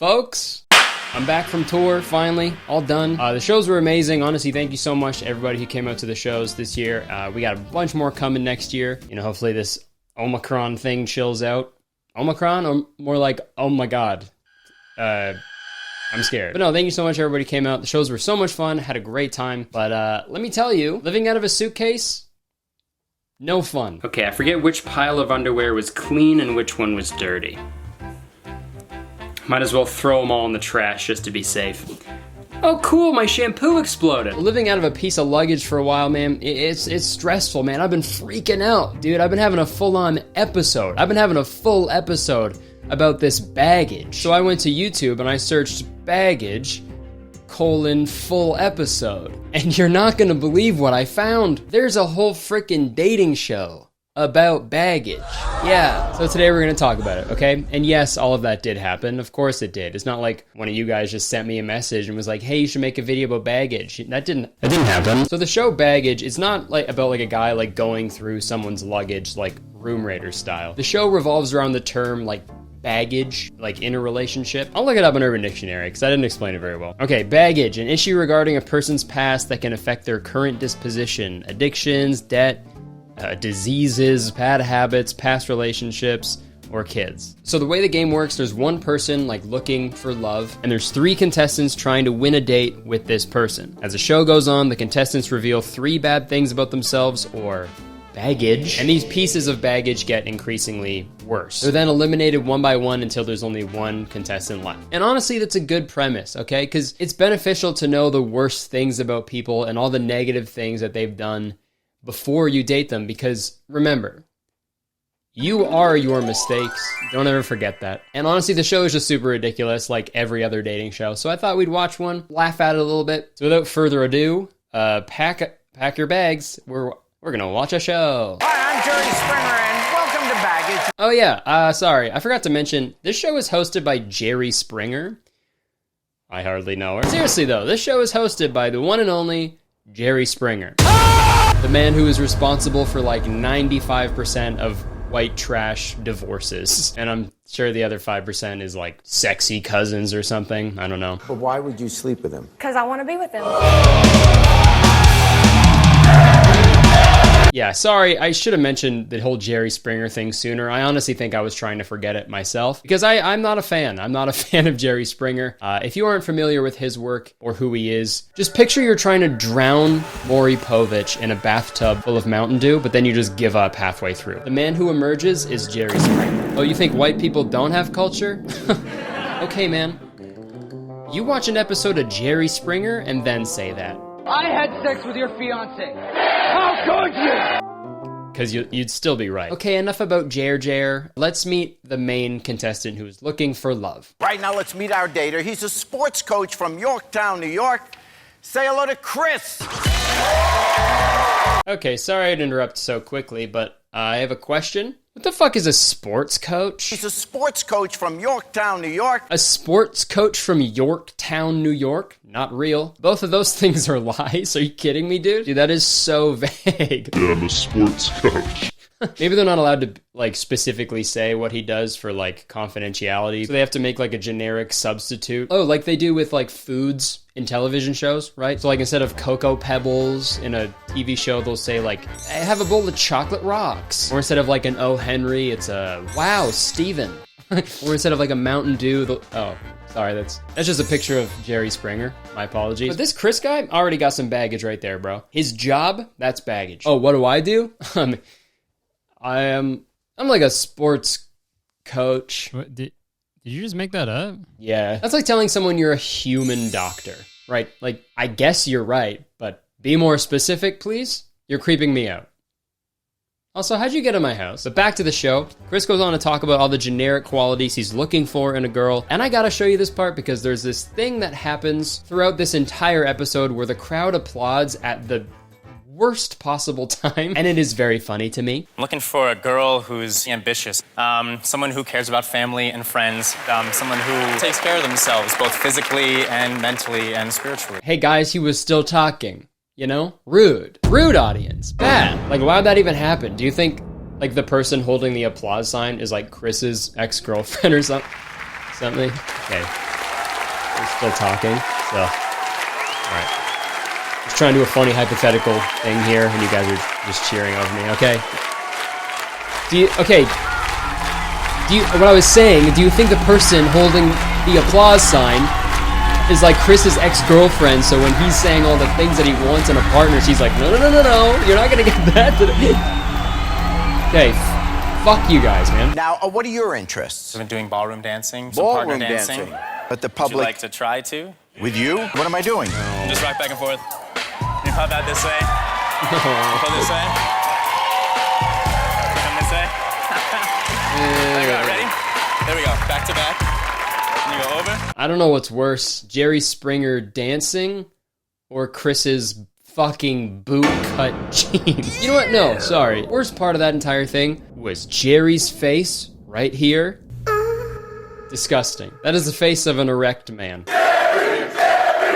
Folks, I'm back from tour, finally, all done. The shows were amazing. Honestly, thank you so much to everybody who came out to the shows this year. We got a bunch more coming next year. You know, hopefully this Omicron thing chills out. Omicron, or more like, oh my God. I'm scared. But no, thank you so much, everybody came out. The shows were so much fun, had a great time. But let me tell you, living out of a suitcase, no fun. Okay, I forget which pile of underwear was clean and which one was dirty. Might as well throw them all in the trash just to be safe. Oh cool, my shampoo exploded. Living out of a piece of luggage for a while, man, it's stressful, man. I've been freaking out, dude. I've been having a full-on episode. I've been having a full episode about this baggage. So I went to YouTube and I searched baggage, full episode. And you're not gonna believe what I found. There's a whole freaking dating show about baggage. Yeah, so today we're gonna talk about it, okay? And yes, all of that did happen. Of course it did. It's not like one of you guys just sent me a message and was like, hey, you should make a video about baggage. That didn't happen. So the show Baggage, it's not like about like a guy like going through someone's luggage like Room Raider style. The show revolves around the term like baggage, like in a relationship. I'll look it up on Urban Dictionary because I didn't explain it very well. Okay, baggage, an issue regarding a person's past that can affect their current disposition, addictions, debt, diseases, bad habits, past relationships, or kids. So the way the game works, there's one person like looking for love, and there's 3 contestants trying to win a date with this person. As the show goes on, the contestants reveal 3 bad things about themselves, or baggage, and these pieces of baggage get increasingly worse. They're then eliminated one by one until there's only one contestant left. And honestly, that's a good premise, okay? Because it's beneficial to know the worst things about people and all the negative things that they've done before you date them, because remember, you are your mistakes. Don't ever forget that. And honestly, the show is just super ridiculous, like every other dating show. So I thought we'd watch one, laugh at it a little bit. So without further ado, pack your bags. We're gonna watch a show. Hi, I'm Jerry Springer, and welcome to Baggage. Oh yeah, sorry, I forgot to mention, this show is hosted by Jerry Springer. I hardly know her. Seriously though, this show is hosted by the one and only Jerry Springer. The man who is responsible for like 95% of white trash divorces. And I'm sure the other 5% is like sexy cousins or something. I don't know. But why would you sleep with him? Because I want to be with him. Yeah, sorry, I should have mentioned the whole Jerry Springer thing sooner. I honestly think I was trying to forget it myself, because I'm not a fan. I'm not a fan of Jerry Springer. If you aren't familiar with his work or who he is, just picture you're trying to drown Maury Povich in a bathtub full of Mountain Dew, but then you just give up halfway through. The man who emerges is Jerry Springer. Oh, you think white people don't have culture? Okay, man. You watch an episode of Jerry Springer and then say that. I had sex with your fiance. How could you? Because you'd still be right. Okay, enough about Jer. Let's meet the main contestant who's looking for love. Right now, let's meet our dater. He's a sports coach from Yorktown, New York. Say hello to Chris. Okay, sorry to interrupt so quickly, but I have a question. What the fuck is a sports coach? He's a sports coach from Yorktown, New York. A sports coach from Yorktown, New York? Not real. Both of those things are lies. Are you kidding me, dude? Dude, that is so vague. Yeah, I'm a sports coach. Maybe they're not allowed to, like, specifically say what he does for, like, confidentiality. So they have to make, like, a generic substitute. Oh, like they do with, like, foods in television shows, right? So, like, instead of Cocoa Pebbles in a TV show, they'll say, like, I have a bowl of chocolate rocks. Or instead of, like, an Oh Henry, it's a Wow, Steven. Or instead of, like, a Mountain Dew, oh, sorry, that's just a picture of Jerry Springer. My apologies. But this Chris guy already got some baggage right there, bro. His job, that's baggage. Oh, what do? I'm like a sports coach. What, did you just make that up? Yeah. That's like telling someone you're a human doctor, right? Like, I guess you're right, but be more specific, please. You're creeping me out. Also, how'd you get in my house? But back to the show. Chris goes on to talk about all the generic qualities he's looking for in a girl. And I gotta show you this part because there's this thing that happens throughout this entire episode where the crowd applauds at the worst possible time, and it is very funny to me. I'm looking for a girl who's ambitious, someone who cares about family and friends, someone who takes care of themselves, both physically and mentally and spiritually. Hey guys, he was still talking, you know? Rude. Rude audience. Bad. Like, why'd that even happen? Do you think, like, the person holding the applause sign is, like, Chris's ex-girlfriend or something? Okay. We're still talking, so. Alright. Just trying to do a funny hypothetical thing here, and you guys are just cheering over me, okay? What I was saying, do you think the person holding the applause sign is like Chris's ex-girlfriend, so when he's saying all the things that he wants in a partner, she's like, no, you're not gonna get that today. Okay, fuck you guys, man. Now, what are your interests? I've been doing ballroom dancing, some partner dancing. But the Would you public... like to try to? With you? What am I doing? Just rock back and forth. You pop out this way. Pull this way. Come this way. There you go, ready? There we go, back to back. And you go over. I don't know what's worse, Jerry Springer dancing or Chris's fucking boot cut jeans. You know what? No, sorry. Worst part of that entire thing was Jerry's face right here. Disgusting. That is the face of an erect man.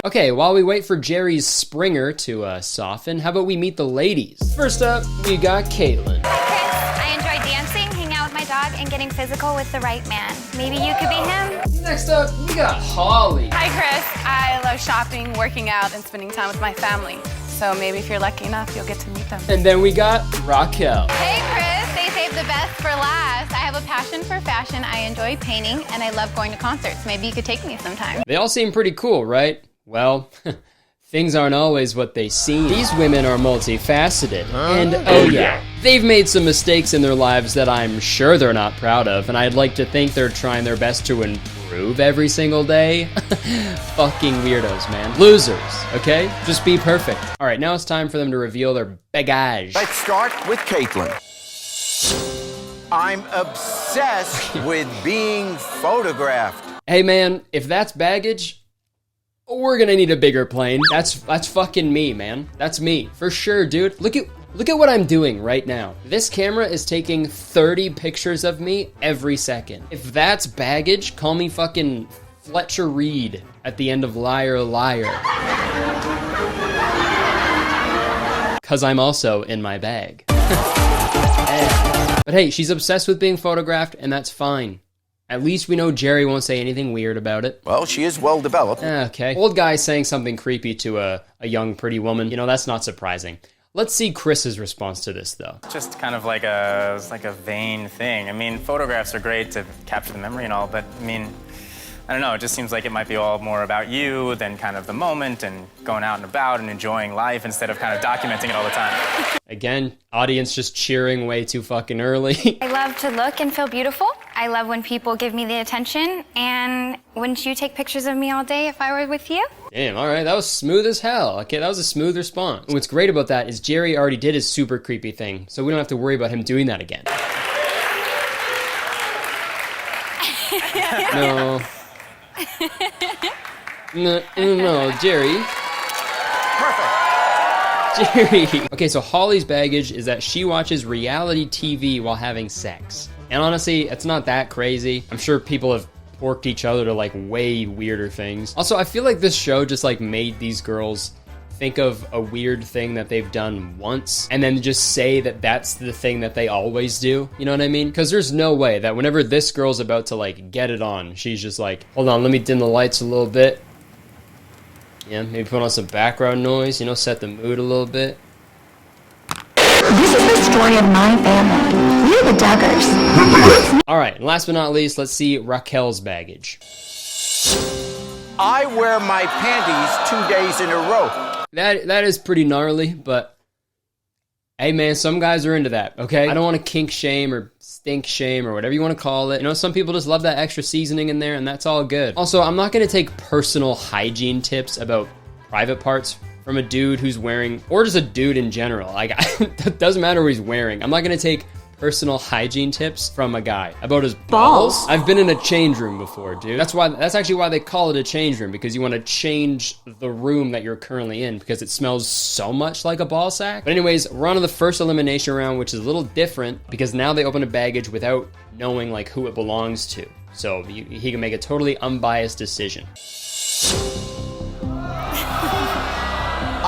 Okay, while we wait for Jerry's Springer to soften, how about we meet the ladies? First up, we got Caitlin. I enjoy dancing, hanging out with my dog, and getting physical with the right man. Maybe you could be him? Next up, we got Holly. Hi, Chris. I love shopping, working out, and spending time with my family. So maybe if you're lucky enough, you'll get to meet them. And then we got Raquel. Hey, Chris. They saved the best for last. I have a passion for fashion. I enjoy painting, and I love going to concerts. Maybe you could take me sometime. They all seem pretty cool, right? Well, things aren't always what they seem. These women are multifaceted. And oh yeah, they've made some mistakes in their lives that I'm sure they're not proud of, and I'd like to think they're trying their best to improve every single day. Fucking weirdos, man. Losers, okay? Just be perfect. All right, now it's time for them to reveal their bagage. Let's start with Caitlin. I'm obsessed with being photographed. Hey man, if that's baggage, we're gonna need a bigger plane. That's fucking me, man. That's me, for sure, dude. Look at what I'm doing right now. This camera is taking 30 pictures of me every second. If that's baggage, call me fucking Fletcher Reed at the end of Liar Liar. Cause I'm also in my bag. But hey, she's obsessed with being photographed, and that's fine. At least we know Jerry won't say anything weird about it. Well, she is well developed. Okay. Old guy saying something creepy to a young, pretty woman. You know, that's not surprising. Let's see Chris's response to this, though. Just kind of like a vain thing. I mean, photographs are great to capture the memory and all, but I mean, I don't know, it just seems like it might be all more about you than kind of the moment and going out and about and enjoying life instead of kind of documenting it all the time. Again, audience just cheering way too fucking early. I love to look and feel beautiful. I love when people give me the attention. And wouldn't you take pictures of me all day if I were with you? Damn, all right, that was smooth as hell. Okay, that was a smooth response. And what's great about that is Jerry already did his super creepy thing, so we don't have to worry about him doing that again. No. No, Jerry. Perfect. Jerry. Okay, so Holly's baggage is that she watches reality TV while having sex. And honestly, it's not that crazy. I'm sure people have porked each other to like way weirder things. Also, I feel like this show just like made these girls think of a weird thing that they've done once and then just say that that's the thing that they always do. You know what I mean? Because there's no way that whenever this girl's about to like get it on, she's just like, hold on, let me dim the lights a little bit. Yeah, maybe put on some background noise, you know, set the mood a little bit. This is the story of my family. We're the Duggars. All right, and last but not least, let's see Raquel's baggage. I wear my panties 2 days in a row. That is pretty gnarly, but hey man, some guys are into that, okay? I don't want to kink shame or stink shame or whatever you want to call it. You know, some people just love that extra seasoning in there, and that's all good. Also, I'm not going to take personal hygiene tips about private parts from a dude who's wearing, or just a dude in general. Like, it doesn't matter what he's wearing. I'm not going to take personal hygiene tips from a guy about his balls. I've been in a change room before, dude. That's actually why they call it a change room, because you want to change the room that you're currently in because it smells so much like a ball sack. But anyways, we're on to the first elimination round, which is a little different because now they open a baggage without knowing like who it belongs to. So he can make a totally unbiased decision.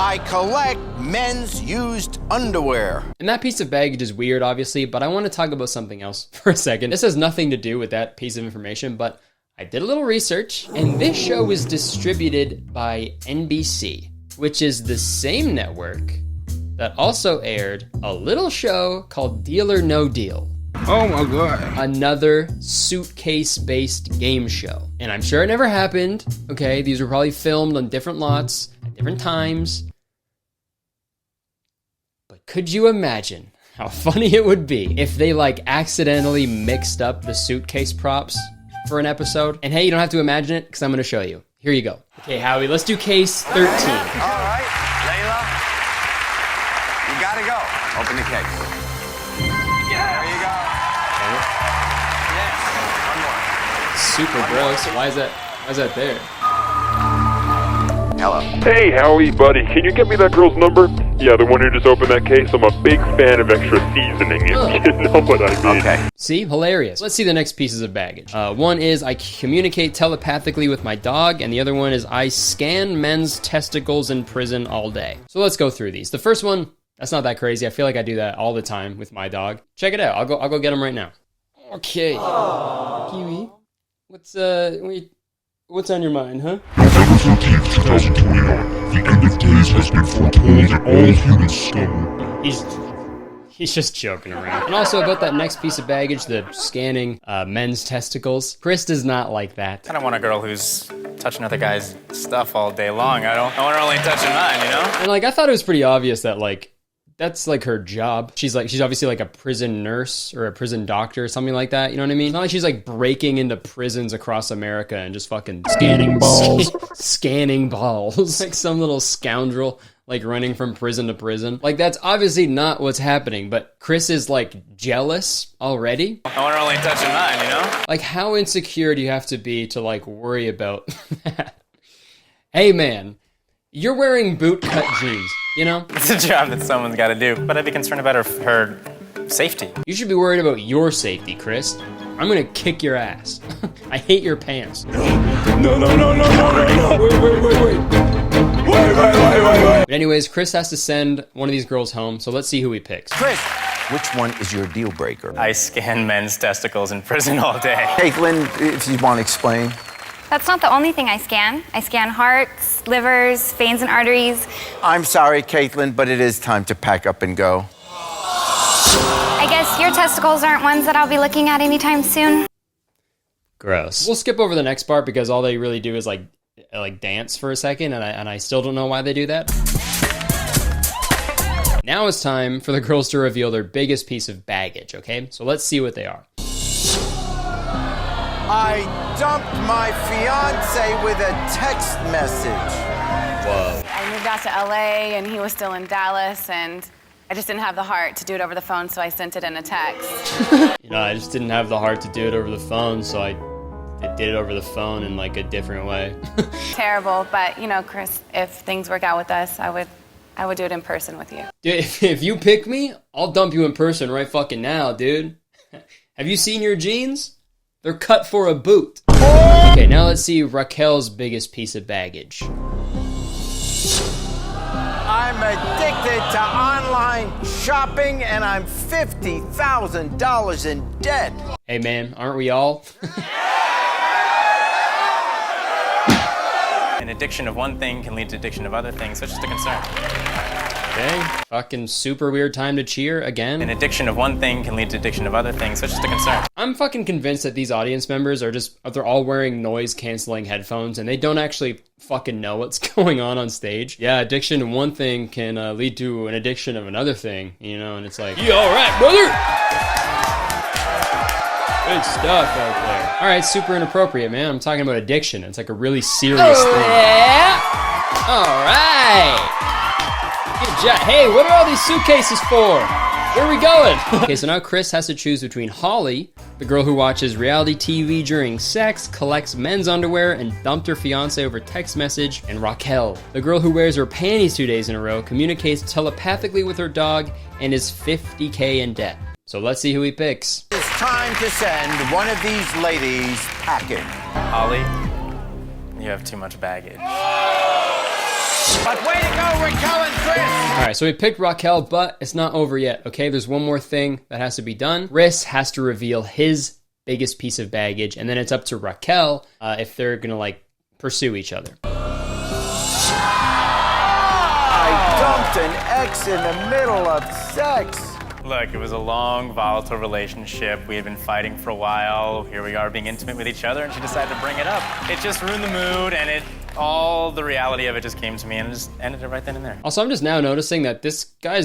I collect men's used underwear. And that piece of baggage is weird, obviously, but I want to talk about something else for a second. This has nothing to do with that piece of information, but I did a little research, and this show was distributed by NBC, which is the same network that also aired a little show called Deal or No Deal. Oh my God. Another suitcase-based game show. And I'm sure it never happened, okay? These were probably filmed on different lots at different times. But could you imagine how funny it would be if they like accidentally mixed up the suitcase props for an episode? And hey, you don't have to imagine it because I'm going to show you. Here you go. Okay, Howie, let's do case 13. All right, Layla, you gotta go. Open the case. There you go. Yes, one more. Super gross. Why is that there? Hello. Hey, Howie, buddy, can you get me that girl's number? Yeah, the one who just opened that case. I'm a big fan of extra seasoning, if you know what I mean. Okay. See? Hilarious. Let's see the next pieces of baggage. One is I communicate telepathically with my dog, and the other one is I scan men's testicles in prison all day. So let's go through these. The first one, that's not that crazy. I feel like I do that all the time with my dog. Check it out. I'll go get him right now. Okay. Kiwi, what's on your mind, huh? November 13th, 2021. The end of days has been foretold in all human scum. He's just joking around. And also about that next piece of baggage, the scanning men's testicles. Chris does not like that. I don't want a girl who's touching other guys' stuff all day long. I want her only touching mine, you know? And like I thought it was pretty obvious that like that's like her job. She's obviously like a prison nurse or a prison doctor or something like that. You know what I mean? It's not like she's like breaking into prisons across America and just fucking scanning balls. Scanning balls. Like some little scoundrel like running from prison to prison. Like that's obviously not what's happening, but Chris is like jealous already. I want her only touching mine, you know? Like how insecure do you have to be to like worry about that? Hey man, you're wearing boot-cut jeans, you know? It's a job that someone's got to do, but I'd be concerned about her safety. You should be worried about your safety, Chris. I'm gonna kick your ass. I hate your pants. No. Wait. But anyways, Chris has to send one of these girls home, so let's see who he picks. Chris, which one is your deal breaker? I scan men's testicles in prison all day. Caitlin, if you want to explain. That's not the only thing I scan. I scan hearts, livers, veins, and arteries. I'm sorry, Caitlin, but it is time to pack up and go. I guess your testicles aren't ones that I'll be looking at anytime soon. Gross. We'll skip over the next part because all they really do is like dance for a second, and I still don't know why they do that. Now it's time for the girls to reveal their biggest piece of baggage, okay? So let's see what they are. I dumped my fiance with a text message. Whoa. I moved out to LA and he was still in Dallas, and I just didn't have the heart to do it over the phone, so I sent it in a text. You know, I just didn't have the heart to do it over the phone, so I did it over the phone in like a different way. Terrible, but you know, Chris, if things work out with us, I would do it in person with you. Dude, if you pick me, I'll dump you in person right fucking now, dude. Have you seen your jeans? They're cut for a boot. Okay, now let's see Raquel's biggest piece of baggage. I'm addicted to online shopping and I'm $50,000 in debt. Hey man, aren't we all? An addiction of one thing can lead to addiction of other things, so it's just a concern. Okay, fucking super weird time to cheer again. An addiction of one thing can lead to addiction of other things, so it's just a concern. I'm fucking convinced that these audience members they're all wearing noise-canceling headphones and they don't actually fucking know what's going on stage. Yeah, addiction of one thing can lead to an addiction of another thing, you know, and it's like, you alright, brother? Good stuff out there. Alright, super inappropriate, man. I'm talking about addiction. It's like a really serious thing. Yeah? Alright! Good job. Hey, what are all these suitcases for? Where are we going? Okay, so now Chris has to choose between Holly, the girl who watches reality TV during sex, collects men's underwear, and dumped her fiance over text message, and Raquel, the girl who wears her panties 2 days in a row, communicates telepathically with her dog, and is $50K in debt. So let's see who he picks. It's time to send one of these ladies packing. Holly, you have too much baggage. But way to go, Raquel and Chris! Alright, so we picked Raquel, but it's not over yet, okay? There's one more thing that has to be done. Chris has to reveal his biggest piece of baggage, and then it's up to Raquel if they're gonna like pursue each other. I dumped an ex in the middle of sex. Look, it was a long, volatile relationship. We had been fighting for a while. Here we are being intimate with each other, and she decided to bring it up. It just ruined the mood, and all the reality of it just came to me, and it just ended it right then and there. Also, I'm just now noticing that this guy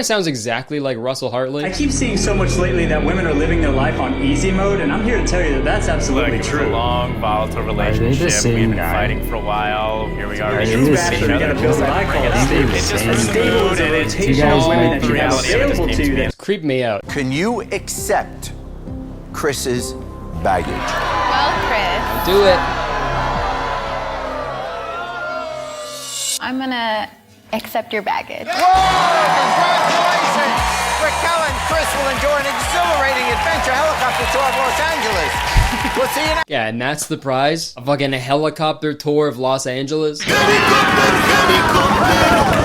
sounds exactly like Russell Hartley. I keep seeing so much lately that women are living their life on easy mode, and I'm here to tell you that that's absolutely true. It was a long, volatile relationship. We had been fighting for a while. Here we are. It just ruined the mood, and all the reality of it just came to me. Creep me out. Can you accept Chris's baggage? Well, Chris, Do it. I'm gonna accept your baggage. Congratulations! Raquel and Chris will enjoy an exhilarating adventure helicopter tour of Los Angeles. We'll see you next. Yeah, and that's the prize? A fucking helicopter tour of Los Angeles?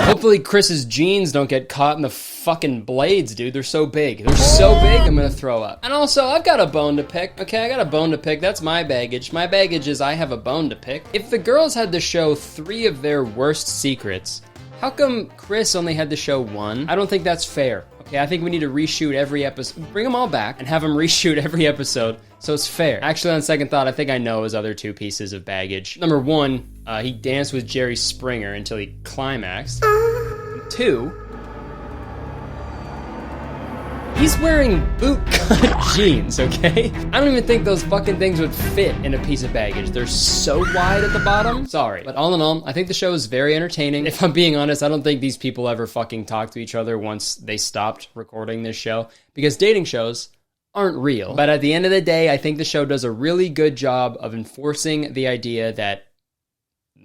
Hopefully Chris's jeans don't get caught in the fucking blades, dude. They're so big. They're so big, I'm gonna throw up. And also, I've got a bone to pick. Okay, I got a bone to pick. That's my baggage. My baggage is I have a bone to pick. If the girls had to show 3 of their worst secrets, how come Chris only had to show 1? I don't think that's fair. Okay, I think we need to reshoot every episode. Bring them all back and have them reshoot every episode so it's fair. Actually, on second thought, I think I know his other 2 pieces of baggage. Number 1, he danced with Jerry Springer until he climaxed. 2, he's wearing boot-cut jeans, okay? I don't even think those fucking things would fit in a piece of baggage. They're so wide at the bottom. Sorry. But all in all, I think the show is very entertaining. If I'm being honest, I don't think these people ever fucking talked to each other once they stopped recording this show, because dating shows aren't real. But at the end of the day, I think the show does a really good job of enforcing the idea that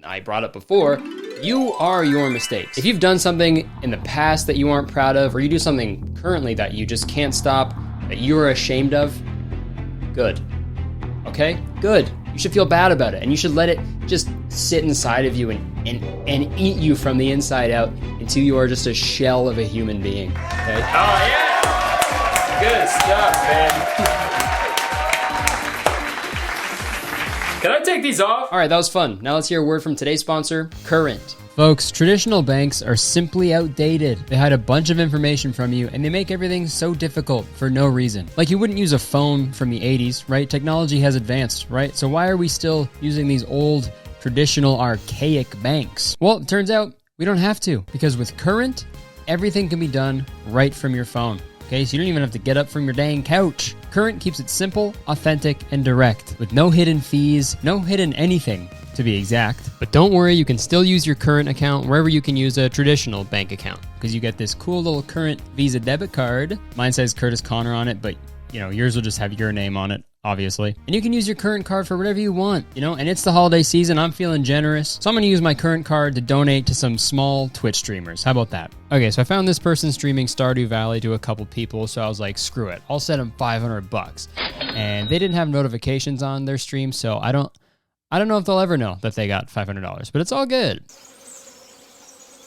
I brought up before. You are your mistakes. If you've done something in the past that you aren't proud of, or you do something currently that you just can't stop, that you are ashamed of, good. Okay? Good. You should feel bad about it, and you should let it just sit inside of you and eat you from the inside out until you are just a shell of a human being. Okay? Oh, yeah! Good stuff, man. Can I take these off? All right, that was fun. Now let's hear a word from today's sponsor, Current. Folks, traditional banks are simply outdated. They hide a bunch of information from you, and they make everything so difficult for no reason. Like, you wouldn't use a phone from the 80s, right? Technology has advanced, right? So why are we still using these old, traditional, archaic banks? Well, it turns out we don't have to, because with Current, everything can be done right from your phone. Okay, so you don't even have to get up from your dang couch. Current keeps it simple, authentic, and direct, with no hidden fees, no hidden anything, to be exact. But don't worry, you can still use your Current account wherever you can use a traditional bank account, because you get this cool little Current Visa debit card. Mine says Curtis Connor on it, but you know, yours will just have your name on it, obviously. And you can use your Current card for whatever you want, you know, and it's the holiday season. I'm feeling generous, so I'm gonna use my Current card to donate to some small Twitch streamers. How about that? Okay, so I found this person streaming Stardew Valley to a couple people, so I was like, screw it, I'll send them $500. And they didn't have notifications on their stream, so I don't know if they'll ever know that they got $500, but it's all good.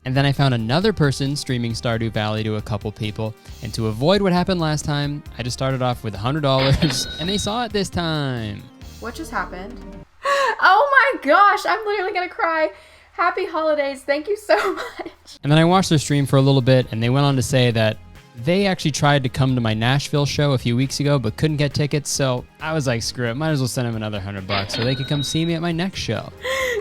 And then I found another person streaming Stardew Valley to a couple people, and to avoid what happened last time, I just started off with $100, and they saw it this time. What just happened? Oh my gosh, I'm literally gonna cry. Happy holidays, thank you so much. And then I watched their stream for a little bit, and they went on to say that they actually tried to come to my Nashville show a few weeks ago, but couldn't get tickets, so I was like, screw it, might as well send them another $100 so they could come see me at my next show.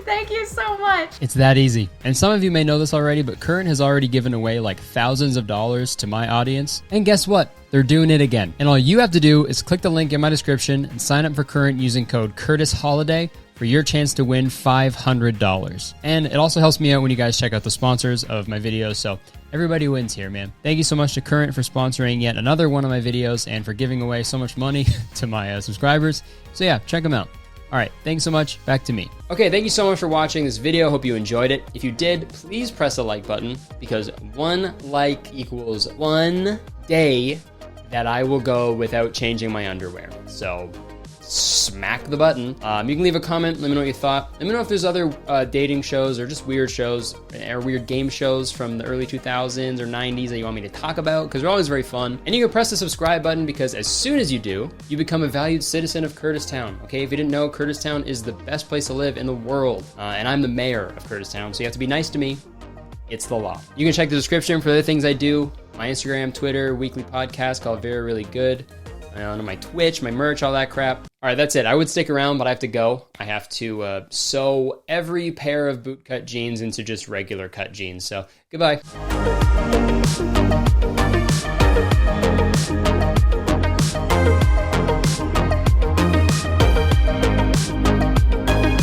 Thank you so much. It's that easy. And some of you may know this already, but Current has already given away like thousands of dollars to my audience. And guess what? They're doing it again. And all you have to do is click the link in my description and sign up for Current using code KURTISHOLIDAY for your chance to win $500. And it also helps me out when you guys check out the sponsors of my videos, so everybody wins here, man. Thank you so much to Current for sponsoring yet another one of my videos and for giving away so much money to my subscribers. So yeah, check them out. All right, thanks so much. Back to me. Okay, thank you so much for watching this video. Hope you enjoyed it. If you did, please press the like button, because 1 like equals 1 day that I will go without changing my underwear. So smack the button. You can leave a comment, let me know what you thought. Let me know if there's other dating shows or just weird shows or weird game shows from the early 2000s or 90s that you want me to talk about, because they're always very fun. And you can press the subscribe button, because as soon as you do, you become a valued citizen of Kurtistown. Okay, if you didn't know, Kurtistown is the best place to live in the world, and I'm the mayor of Kurtistown, so you have to be nice to me. It's the law. You can check the description for the things I do. My Instagram, Twitter, weekly podcast called Very Really Good. On my Twitch, my merch, all that crap. All right, that's it. I would stick around, but I have to go. I have to sew every pair of bootcut jeans into just regular cut jeans. So, goodbye.